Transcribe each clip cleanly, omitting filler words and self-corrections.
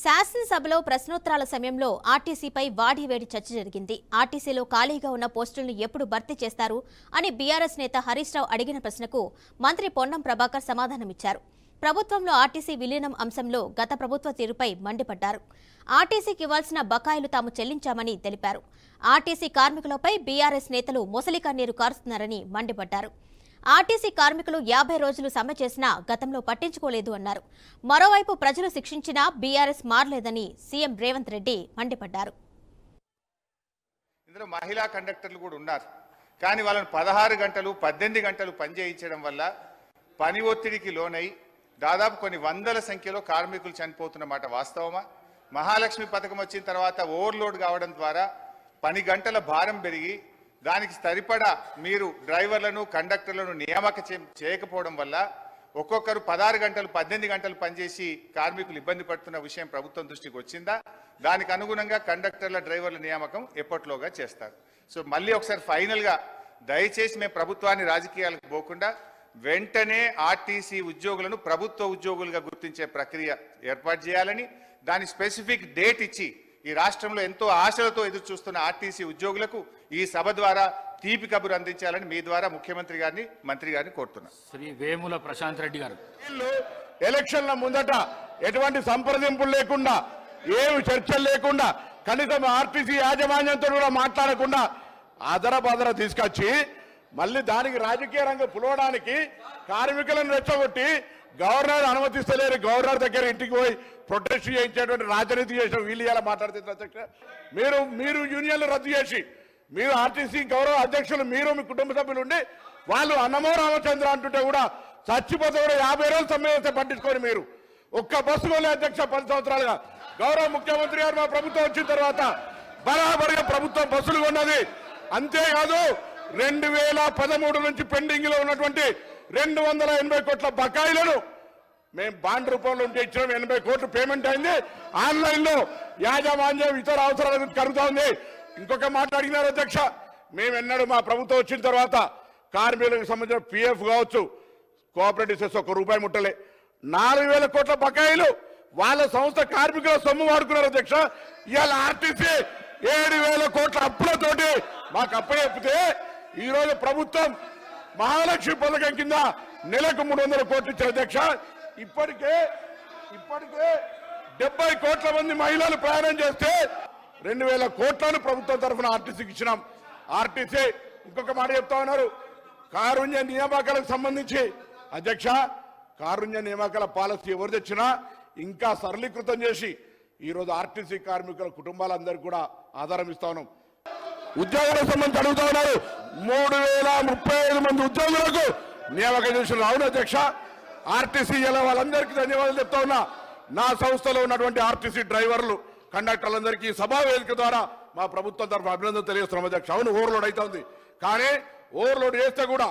శాసనసభలో ప్రశ్నోత్తరాల సమయంలో ఆర్టీసీపై వాడివేడి చర్చ జరిగింది. ఆర్టీసీలో ఖాళీగా ఉన్న పోస్టులను ఎప్పుడు భర్తీ చేస్తారు అని బీఆర్ఎస్ నేత హరీష్ రావు అడిగిన ప్రశ్నకు మంత్రి పొన్నం ప్రభాకర్ సమాధానమిచ్చారు. ప్రభుత్వంలో ఆర్టీసీ విలీనం అంశంలో గత ప్రభుత్వ తీరుపై మండిపడ్డారు. ఆర్టీసీకి ఇవ్వాల్సిన బకాయిలు తాము చెల్లించామని తెలిపారు. ఆర్టీసీ కార్మికులపై బీఆర్ఎస్ నేతలు మొసలి కన్నీరు కారుస్తున్నారని మండిపడ్డారు. ఆర్టీసీ కార్మికులు 50 రోజులు సమ్మె చేసినా గతంలో పట్టించుకోలేదు అన్నారు. మరోవైపు ప్రజలు శిక్షించినా బీఆర్ఎస్ మారలేదని సీఎం రేవంత్ రెడ్డి మండిపడ్డారు. ఇందులో మహిళా కండక్టర్లు కూడా ఉన్నారు. కానీ వాళ్ళని 16 గంటలు 18 గంటలు పనిచేయించడం వల్ల పని ఒత్తిడికి లోనై దాదాపు కొన్ని వందల సంఖ్యలో కార్మికులు చనిపోతున్నమాట వాస్తవమా? మహాలక్ష్మి పథకం వచ్చిన తర్వాత ఓవర్లోడ్ కావడం ద్వారా పని గంటల భారం పెరిగి దానికి సరిపడా మీరు డ్రైవర్లను కండక్టర్లను నియామక చేయకపోవడం వల్ల ఒక్కొక్కరు 16 గంటలు 18 గంటలు పనిచేసి కార్మికులు ఇబ్బంది పడుతున్న విషయం ప్రభుత్వం దృష్టికి వచ్చిందా? దానికి అనుగుణంగా కండక్టర్ల డ్రైవర్ల నియామకం ఎప్పట్లోగా చేస్తారు. సో మళ్ళీ ఒకసారి ఫైనల్గా దయచేసి మేము ప్రభుత్వాన్ని రాజకీయాలకు పోకుండా వెంటనే ఆర్టీసీ ఉద్యోగులను ప్రభుత్వ ఉద్యోగులుగా గుర్తించే ప్రక్రియ ఏర్పాటు చేయాలని, దాని స్పెసిఫిక్ డేట్ ఇచ్చి ఈ రాష్ట్రంలో ఎంతో ఆశలతో ఎదురు చూస్తున్న ఆర్టీసీ ఉద్యోగులకు ఈ సభ ద్వారా తీపి కబురు అందించాలని మీ ద్వారా ముఖ్యమంత్రి గారిని మంత్రి గారిని కోరుతున్నారు. శ్రీ వేముల ప్రశాంత్ రెడ్డి గారు. ఎలక్షన్ల ముందట ఎటువంటి సంప్రదింపులు లేకుండా, ఏమి చర్చలు లేకుండా, కనీసం ఆర్టీసీ యాజమాన్యంతో కూడా మాట్లాడకుండా ఆదరబాదర తీసుకొచ్చి మళ్ళీ దానికి రాజకీయ రంగం పులవడానికి కార్మికులను రెచ్చగొట్టి గవర్నర్ అనుమతిస్తలేరు, గవర్నర్ దగ్గర ఇంటికి పోయి ప్రొటెస్ట్ చేయించేటువంటి రాజనీతి చేసిన వీళ్ళు ఇలా మాట్లాడుతున్నారు. అధ్యక్ష, మీరు యూనియన్లు రద్దు చేసి మీరు ఆర్టీసీ గౌరవ అధ్యక్షులు మీరు మీ కుటుంబ సభ్యులు ఉండి వాళ్ళు అన్నమో రామచంద్ర అంటుంటే కూడా చచ్చిపోతే కూడా 50 రోజులు సమ్మె చేస్తే పట్టించుకొని మీరు ఒక్క బస్సు కొలే అధ్యక్ష 10 సంవత్సరాలుగా గౌరవ ముఖ్యమంత్రి గారు మా ప్రభుత్వం వచ్చిన తర్వాత బరాబరిగా ప్రభుత్వం బస్సులు కొన్నది. అంతేకాదు 2013 నుంచి పెండింగ్ లో ఉన్నటువంటి 280 కోట్ల బకాయిలను మేము బాండ్ రూపంలో ఉంటే ఇచ్చిన 80 కోట్లు పేమెంట్ అయింది. ఆన్లైన్ లో యాజమాన్యం ఇతర అవసరాలకు కలుగుతా ఉంది. ఇంకొక మాట అడిగినారు అధ్యక్ష, మేము ఎన్నడూ మా ప్రభుత్వం వచ్చిన తర్వాత కార్మికులకు సంబంధించిన పిఎఫ్ కావచ్చు, కోఆపరేటివ్ సెస్ ₹1 ముట్టలే. 4000 కోట్ల బకాయిలు వాళ్ళ సంస్థ కార్మికుల సొమ్ము వాడుకున్నారు అధ్యక్ష. ఇవాళ ఆర్టీసీ 7000 కోట్ల అప్పులతోటి మాకు అప్పచెప్పితే ఈరోజు ప్రభుత్వం మహాలక్ష్మి పథకం కింద నెలకు 300 కోట్లు ఇచ్చారు అధ్యక్ష. ఇప్పటికే 70 కోట్ల మంది మహిళలు ప్రయాణం చేస్తే 2000 కోట్లను ప్రభుత్వం తరఫున ఆర్టీసీకి ఇచ్చినాం. ఆర్టీసీ ఇంకొక మాట చెప్తా ఉన్నారు, కారుణ్య నియామకాలకు సంబంధించి అధ్యక్ష, కారుణ్య నియామకాల పాలసీ ఎవరు తెచ్చినా ఇంకా సరళీకృతం చేసి ఈరోజు ఆర్టీసీ కార్మికుల కుటుంబాలందరికీ కూడా ఆధారం ఇస్తా ఉన్నాం. ఉద్యోగులకు సంబంధించి అడుగుతా ఉన్నారు, 3035 మంది ఉద్యోగులకు నియామకం చేసిన. అవును అధ్యక్ష, ఆర్టీసీ ఇలా వాళ్ళందరికీ ధన్యవాదాలు చెప్తా ఉన్నా. నా సంస్థలో ఉన్నటువంటి ఆర్టీసీ డ్రైవర్లు కండక్టర్లందరికీ సభా వేదిక ద్వారా మా ప్రభుత్వం తరఫున అభినందన తెలియజేస్తున్నాం అధ్యక్ష. అవును, ఓవర్లోడ్ అయితే ఉంది, కానీ ఓవర్లోడ్ చేస్తే కూడా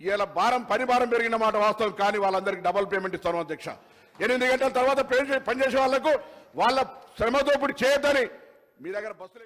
ఇలా పని భారం పెరిగిన మాట వాస్తవం. కానీ వాళ్ళందరికీ డబుల్ పేమెంట్ ఇస్తాను అధ్యక్ష. 8 గంటల తర్వాత పనిచేసే వాళ్లకు వాళ్ళ శ్రమ దోపిడీ చేయొద్దని మీ దగ్గర బస్సులు